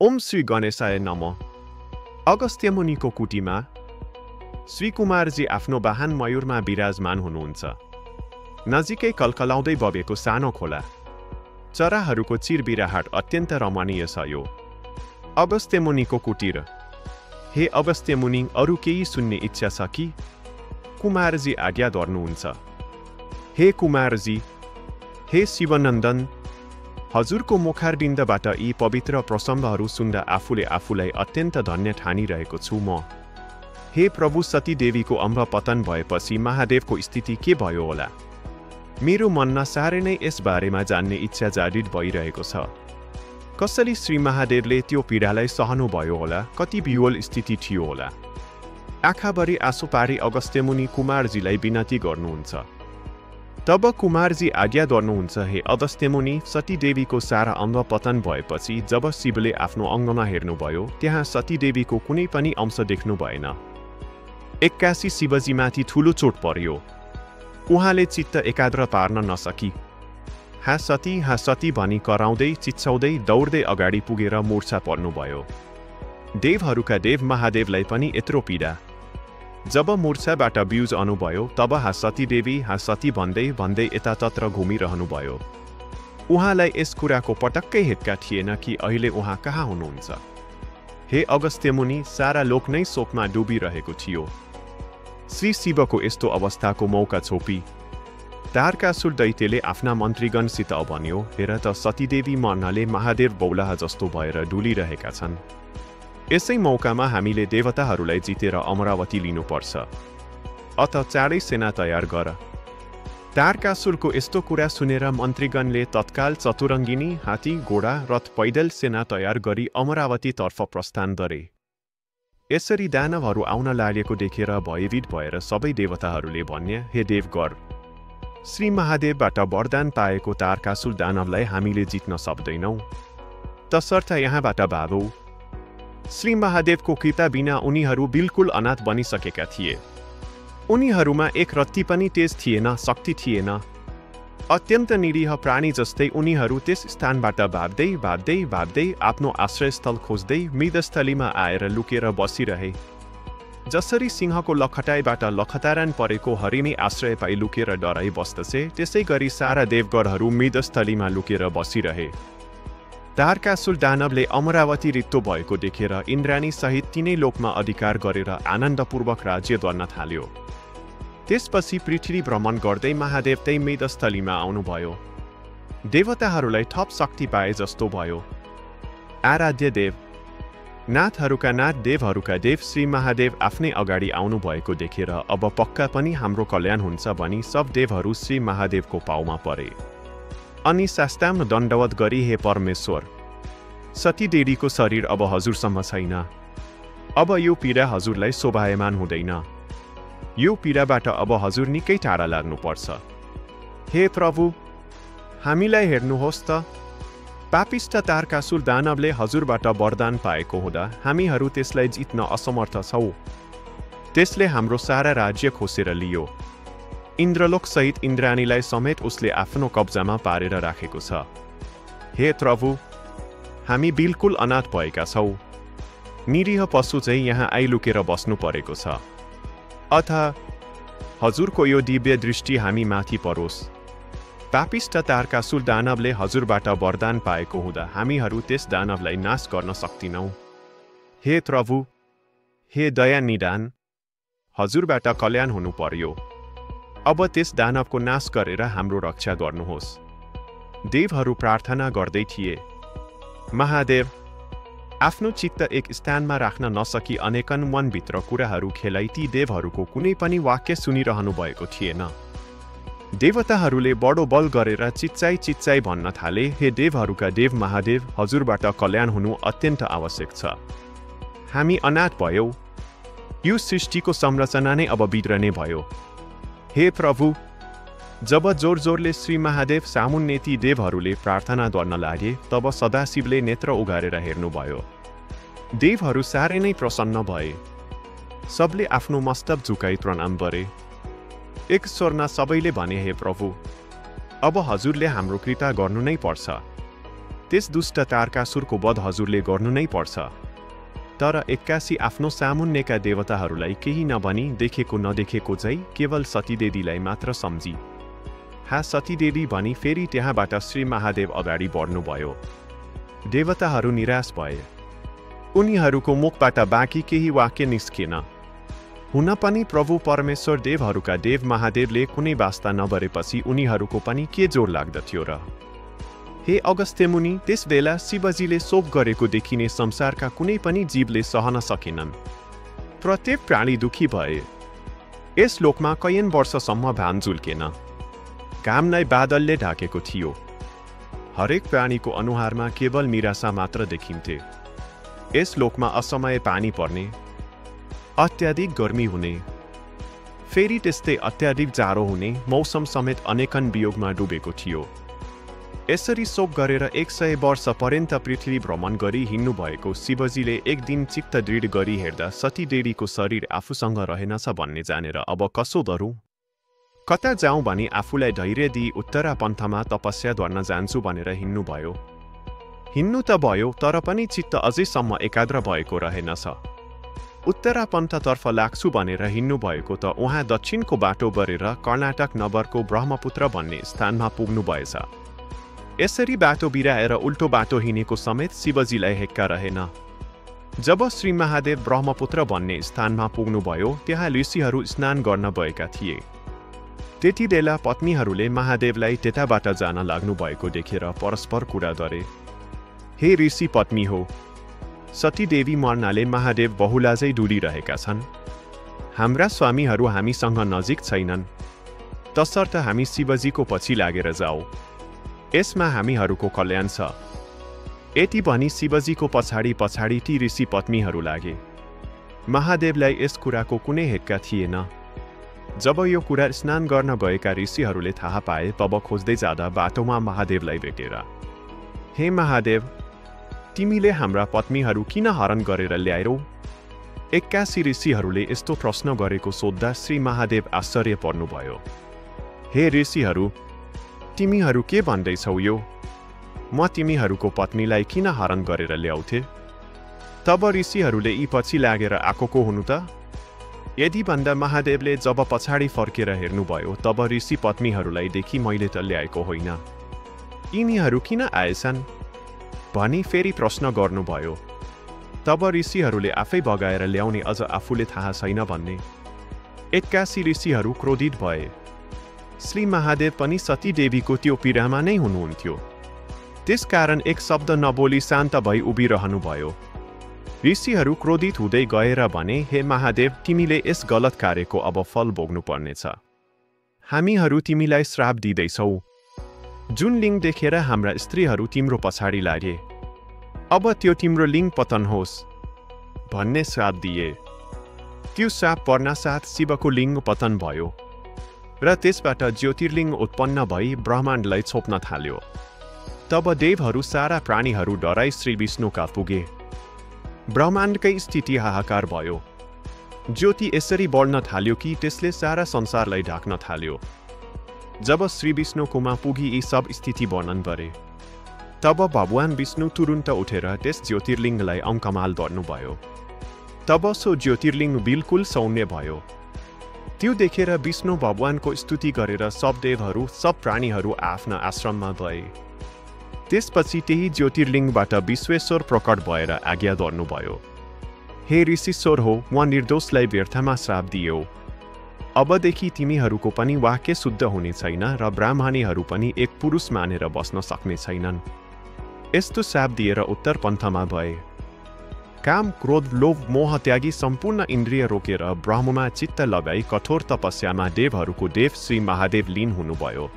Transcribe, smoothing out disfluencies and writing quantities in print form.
ओम श्री गणेशाय नमः। अगस्त्य मुनिको कुटीमा श्री कुमारजी आफ्नो वाहन मयूरमा विराजमान हुनुहुन्छ। नजिकै कलकलाउँदै बगेको सानो खोला, चराहरूको चिरबिराहट अत्यन्त रमणीय छ यो। अगस्त्य मुनिको कुटीर। हे अगस्त्य मुनि, अरू केही सुन्ने इच्छा छ कि? कुमारजी आज्ञा गर्नुहुन्छ। हे कुमारजी, हे शिवनन्दन, हजुरको मुखारविन्दबाट यी पवित्र प्रसङ्गहरू सुन्दा आफूलाई अत्यन्त धन्य ठानिरहेको छु म। हे प्रभु, सती देवीको अम्र पतन भएपछि महादेवको स्थिति के भयो होला? मेरो मनमा साह्रै नै यसबारेमा जान्ने इच्छा जागृत भइरहेको छ। कसरी श्री महादेवले त्यो पीडालाई सहनुभयो होला? कति विह्वल स्थिति थियो होला? आँखाभरि आँसु पारी अगस्त्य मुनि कुमारजीलाई विनती गर्नुहुन्छ। तब कुमारजी आज्ञा गर्नुहुन्छ, हे अगस्त्य मुनि, सती देवीको सारा अङ्ग पतन भएपछि जब शिवले आफ्नो अङ्गमा हेर्नुभयो, त्यहाँ सती देवीको कुनै पनि अंश देख्नु भएन। एक्कासी शिवजीमाथि ठुलो चोट पर्यो। उहाँले चित्त एकाग्र पार्न नसकी हा सती भनी कराउँदै चिच्चाउँदै दौड्दै अगाडि पुगेर मूर्छा पर्नुभयो। देवहरूका देव महादेवलाई पनि यत्रो पीडा। जब मूर्छाबाट ब्युज आउनुभयो, तब सती देवी सती भन्दै यतातत्र घुमिरहनुभयो। उहाँलाई यस कुराको पटक्कै हेक्का थिएन कि अहिले उहाँ कहाँ हुनुहुन्छ। हे अगस्त्य मुनि, सारा लोक नै शोकमा डुबिरहेको थियो। श्री शिवको यस्तो अवस्थाको मौका छोपी तारकासुर दैत्यले आफ्ना मन्त्रीगणसित भन्यो, हेर त सतीदेवी मर्नले महादेव बौलाहा जस्तो भएर डुलिरहेका छन्। यसै मौकामा हामीले देवताहरूलाई जितेर अमरावती लिनुपर्छ। अत चाँडै सेना तयार गर। तारकासुरको यस्तो कुरा सुनेर मन्त्रीगणले तत्काल चतुरङ्गिनी, हात्ती, घोडा, रथ, पैदल सेना तयार गरी अमरावतीतर्फ प्रस्थान गरे। यसरी दानवहरू आउन लागेको देखेर भयभीत भएर सबै देवताहरूले भन्या, हे देवगर, श्री महादेवबाट वरदान पाएको तारकासुर दानवलाई हामीले जित्न सक्दैनौँ, तसर्थ यहाँबाट भागौ। श्री महादेवको कृपा बिना उनीहरू बिल्कुल अनाथ बनिसकेका थिए। उनीहरूमा एक रत्ती पनि तेज थिएन, शक्ति थिएन। अत्यन्त निरीह प्राणी जस्तै उनीहरू त्यस स्थानबाट भाग्दै आफ्नो आश्रयस्थल खोज्दै मृगस्थलीमा आएर लुकेर बसिरहे। जसरी सिंहको लखटाइबाट लखतारान परेको हरिणी आश्रय पाइ लुकेर डराइ बस्दछे, त्यसै गरी सारा देवगरहरू मृगस्थलीमा लुकेर बसिरहे। तारकासुर दानवले अमरावती रित्तो भएको देखेर इन्द्राणी सहित तीनै लोकमा अधिकार गरेर आनन्दपूर्वक राज्य गर्न थाल्यो। त्यसपछि पृथ्वी भ्रमण गर्दै महादेव त्यही मृगस्थलीमा आउनुभयो। देवताहरूलाई थप शक्ति पाए जस्तो भयो। आराध्य देव, नाथहरूका नाथ, देवहरूका देव श्री महादेव आफ्नै अगाडि आउनुभएको देखेर अब पक्का पनि हाम्रो कल्याण हुन्छ भनी सब देवहरू श्री महादेवको पाउमा परे। अनि साष्टाङ्ग दण्डवत गरी, हे परमेश्वर, सती देवीको शरीर अब हजुरसम्म छैन। अब यो पीडा हजुरलाई शोभायमान हुँदैन। यो पीडाबाट अब हजुर निकै टाढा लाग्नुपर्छ। हे प्रभु, हामीलाई हेर्नुहोस् त। पापिष्ट तारकासुर दानवले हजुरबाट वरदान पाएको हुँदा हामीहरू त्यसलाई जित्न असमर्थ छौँ। त्यसले हाम्रो सारा राज्य खोसेर लियो। इन्द्रलोक सहित इन्द्राणीलाई समेत उसले आफ्नो कब्जामा पारेर राखेको छ। हे प्रभु, हामी बिल्कुल अनाथ भएका छौँ। निरीह पशु चाहिँ यहाँ आइलुकेर बस्नु परेको छ। अथ हजुरको यो दिव्य दृष्टि हामी माथि परोस्। पापिष्ट तारकासुर दानवले हजुरबाट वरदान पाएको हुँदा हामीहरू त्यस दानवलाई नाश गर्न सक्दिनौँ। हे प्रभु, हे दया निदान, हजुरबाट कल्याण हुनु पर्यो। अब त्यस दानवको नाश गरेर हाम्रो रक्षा गर्नुहोस्। देवहरू प्रार्थना गर्दै थिए। महादेव, आफ्नो चित्त एक स्थानमा राख्न नसकी अनेकन मनभित्र कुराहरू खेलाइ ती देवहरूको कुनै पनि वाक्य सुनिरहनु भएको थिएन। देवताहरूले बडो बल गरेर चिच्चाइ भन्न थाले, हे देवहरूका देव महादेव, हजुरबाट कल्याण हुनु अत्यन्त आवश्यक छ। हामी अनाथ भयौँ। यो सृष्टिको संरचना नै अब बिग्रने भयो। हे प्रभु, जब जोरले श्री महादेव सामुन्ने ती देवहरूले प्रार्थना गर्न लागे, तब सदाशिवले नेत्र उघारेर हेर्नुभयो। देवहरू साह्रै नै प्रसन्न भए। सबले आफ्नो मस्तक झुकाई प्रणाम गरे। एक स्वरमा सबैले भने, हे प्रभु, अब हजुरले हाम्रो कृपा गर्नु नै पर्छ। त्यस दुष्ट तारकासुरको वध हजुरले गर्नु नै पर्छ। तर एक्कासी आफ्नो सामुन्नेका देवताहरूलाई केही नभनी देखेको नदेखेको चाहिँ केवल सतीदेवीलाई मात्र सम्झी हा सतीदेवी भनी फेरि त्यहाँबाट श्री महादेव अगाडि बढ्नुभयो। देवताहरू निराश भए। उनीहरूको मुखबाट बाँकी केही वाक्य निस्केन। हुन पनि प्रभु परमेश्वर देवहरूका देव महादेवले कुनै वास्ता नगरेपछि उनीहरूको पनि के जोर लाग्दथ्यो र। हे अगस्त्य मुनि, त्यस बेला शिवजीले शोक गरेको देखिने संसारका कुनै पनि जीवले सहन सकेनन्। प्रत्येक प्राणी दुखी भए। यस लोकमा कैयन वर्षसम्म घाम झुल्केन। घामलाई बादलले ढाकेको थियो। हरेक प्राणीको अनुहारमा केवल निराशा मात्र देखिन्थे। यस लोकमा असमय पानी पर्ने, अत्याधिक गर्मी हुने, फेरि त्यस्तै अत्याधिक जाडो हुने, मौसम समेत अनेकन वियोगमा डुबेको थियो। यसरी शोक गरेर 100 वर्ष पर्यन्त पृथ्वी भ्रमण गरी हिँड्नु भएको शिवजीले एक दिन चित्त दृढ गरी हेर्दा सतीदेवीको शरीर आफूसँग रहेनछ भन्ने जानेर अब कसो गरौँ? कता जाउँ भनी आफूलाई धैर्य दिई उत्तरा पन्थमा तपस्या गर्न जान्छु भनेर हिँड्नुभयो। हिँड्नु त भयो, तर पनि चित्त अझैसम्म एकाग्र भएको रहेनछ। उत्तरा पन्थतर्फ लाग्छु भनेर हिँड्नु भएको त उहाँ दक्षिणको बाटो गरेर कर्नाटक नगरको ब्रह्मपुत्र भन्ने स्थानमा पुग्नु भएछ। यसरी बाटो बिराएर उल्टो बाटो हिँडेको समेत शिवजीलाई हेक्का रहेन। जब श्री महादेव ब्रह्मपुत्र भन्ने स्थानमा पुग्नुभयो, त्यहाँ ऋषिहरू स्नान गर्न गएका थिए। त्यति बेला पत्नीहरूले महादेवलाई त्यताबाट जान लाग्नु भएको देखेर परस्पर कुरा गरे। हे ऋषि पत्नी हो, सतीदेवी मर्नाले महादेव बहुलाजै डुलिरहेका छन्। हाम्रा स्वामीहरू हामीसँग नजिक छैनन्, तसर्थ हामी शिवजीको पछि लागेर जाऊ। यसमा हामीहरूको कल्याण छ। यति भनी शिवजीको पछाडि पछाडि ती ऋषि पत्नीहरू लागे। महादेवलाई यस कुराको कुनै हेक्का थिएन। जब यो कुरा स्नान गर्न गएका ऋषिहरूले थाहा पाए, तब खोज्दै जाँदा बाटोमा महादेवलाई भेटेर, हे महादेव, तिमीले हाम्रा पत्नीहरू किन हरण गरेर ल्याएरौ? एक्कासी ऋषिहरूले यस्तो प्रश्न गरेको सोध्दा श्री महादेव आश्चर्य पर्नुभयो। हे ऋषिहरू, तिमीहरू के भन्दैछौ यो? म तिमीहरूको पत्नीलाई किन हरण गरेर ल्याउँथे? तब ऋषिहरूले यी पछि लागेर आएको हुनु त? यदि भन्दा महादेवले जब पछाडि फर्केर हेर्नुभयो, तब ऋषि पत्नीहरूलाई देखि मैले त ल्याएको होइन, यिनीहरू किन आएछन् भनी फेरि प्रश्न गर्नुभयो। तब ऋषिहरूले आफै बगाएर ल्याउने अझ आफूले थाहा छैन भन्ने। एक्कासी ऋषिहरू क्रोधित भए। श्री महादेव पनि सतीदेवीको त्यो पीडामा नै हुनुहुन्थ्यो। त्यसकारण एक शब्द नबोली शान्त भई उभिरहनुभयो। ऋषिहरू क्रोधित हुँदै गएर भने, हे महादेव, तिमीले यस गलत कार्यको अब फल भोग्नु पर्नेछ। हामीहरू तिमीलाई श्राप दिँदैछौ। जुन लिङ देखेर हाम्रा स्त्रीहरू तिम्रो पछाडि लागे, अब त्यो तिम्रो लिङ पतन होस् भन्ने श्राप दिए। त्यो श्राप पर्नासाथ शिवको लिङ पतन भयो र त्यसबाट ज्योतिर्लिङ उत्पन्न भई ब्रह्माण्डलाई छोप्न थाल्यो। तब देवहरू सारा प्राणीहरू डराई श्री विष्णुका पुगे। ब्रह्माण्डकै स्थिति हाहाकार भयो। ज्योति यसरी बढ्न थाल्यो कि त्यसले सारा संसारलाई ढाक्न थाल्यो। जब श्री विष्णुकोमा पुगी यी सब स्थिति वर्णन गरे, तब भगवान विष्णु तुरुन्त उठेर त्यस ज्योतिर्लिङ्गलाई अङ्कमाल गर्नुभयो। तब सो ज्योतिर्लिङ्ग बिल्कुल सौम्य भयो। त्यो देखेर विष्णु भगवानको स्तुति गरेर सब देवहरू, सब प्राणीहरू आफ्ना आश्रममा गए। त्यसपछि त्यही ज्योतिर्लिङ्गबाट विश्वेश्वर प्रकट भएर आज्ञा गर्नुभयो, हे ऋषिश्वर हो, म निर्दोषलाई व्यर्थमा श्राप दियो। अबदेखि तिमीहरूको पनि वाक्य शुद्ध हुने छैन र ब्राह्मणीहरू पनि एक पुरुष मानेर बस्न सक्ने छैनन्। यस्तो श्राप दिएर उत्तर पन्थमा भए। काम, क्रोध, लोभ, मोह त्यागी सम्पूर्ण इन्द्रिय रोकेर ब्रह्ममा चित्त लगाई कठोर तपस्यामा देवहरूको देव श्री महादेव लीन हुनुभयो।